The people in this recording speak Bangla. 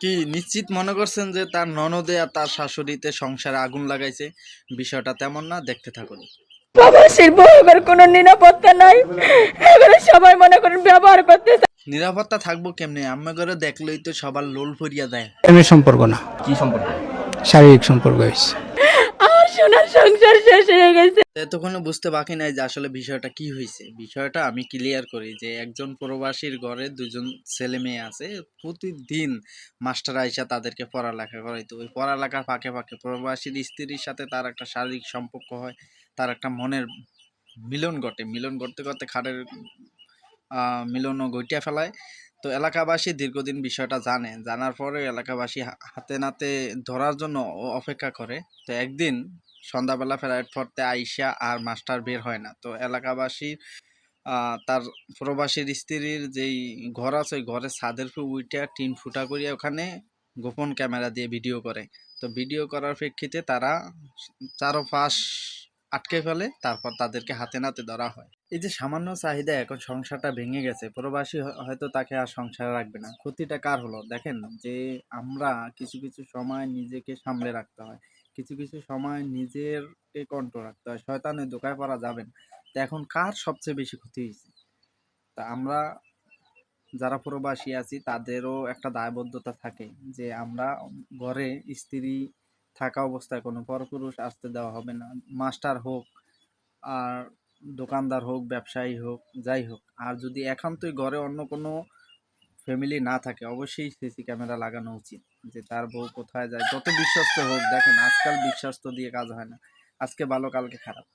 কি নিশ্চিত মনে করছেন যে তার ননদে আর তার শাশুড়িতে সংসারে আগুন লাগাইছে? বিষয়টা তেমন না, দেখতে থাকুন। প্রবাসীর বউয়ের কোনো নিরাপত্তা নাই, এবারে সবাই মনে করেন ব্যবহার করতে। নিরাপত্তা থাকবো কেমনে? আম্মা করে দেখলেই তো সবার লোল ফরিয়া দেয়। প্রেমের সম্পর্ক না, কি সম্পর্ক? শারীরিক সম্পর্ক হয়েছে। আমার সোনার সংসার শেষ হয়ে গেছে। এতক্ষণে বুঝতে বাকি নাই যে আসলে বিষয়টা কি হয়েছে। বিষয়টা আমি ক্লিয়ার করি যে একজন প্রবাসীর ঘরে দুজন ছেলে মেয়ে আছে, প্রতিদিন মাস্টার আইসা তাদেরকে পড়ালেখা করাইতো। ওই পড়ালেখার ফাঁকে ফাঁকে প্রবাসীর স্ত্রীর সাথে তার একটা শারীরিক সম্পর্ক হয়, তার একটা মনের মিলন ঘটে। মিলন করতে করতে খাটের মিলনও ঘটিয়া ফেলায়। তো এলাকাবাসী দীর্ঘদিন বিষয়টা জানে, জানার পরে এলাকাবাসী হাতে নাতে ধরার জন্য অপেক্ষা করে। তো একদিন সন্ধ্যাবেলা ফ্লাইট পড়তে আইসা আর মাস্টার বের হয় না। তো এলাকাবাসী তার প্রবাসীর স্ত্রীর যেই ঘর আছে ওই ঘরের ছাদের উইটা টিন ফুটা করিয়া ওখানে গোপন ক্যামেরা দিয়ে ভিডিও করে। তো ভিডিও করার প্রেক্ষিতে তারা চারপাশ আটকে ফেলে, তারপর তাদেরকে হাতে নাতে ধরা হয়। এই যে সামান্য চাহিদা এখন সংসারটা ভেঙে গেছে, প্রবাসী হয়তো তাকে আর সংসারে রাখবে না। ক্ষতিটা কার হলো দেখেন, যে আমরা কিছু কিছু সময় নিজেকে সামলে রাখতে হয়, কিছু কিছু সময় নিজেরকে কন্ট্রোল রাখতে হয়। শয়তানের ধোঁকায় পড়া যাবে না। তো এখন কার সবচেয়ে বেশি ক্ষতি হয়েছে? তা আমরা যারা প্রবাসী আছি তাদেরও একটা দায়বদ্ধতা থাকে যে আমরা ঘরে স্ত্রী থাকা অবস্থায় কোনো পরপুরুষ আসতে দেওয়া হবে না। মাস্টার হোক আর দোকানদার হোক, ব্যবসায়ী হোক, যাই হোক। আর যদি একান্তই ঘরে অন্য কোনো ফ্যামিলি না থাকে, অবশ্যই সিসি ক্যামেরা লাগানো উচিত, যে তার বউ কোথায় যায়। যত বিশ্বস্ত হোক, দেখেন আজকাল বিশ্বস্ত দিয়ে কাজ হয় না, আজকে ভালো কালকে খারাপ।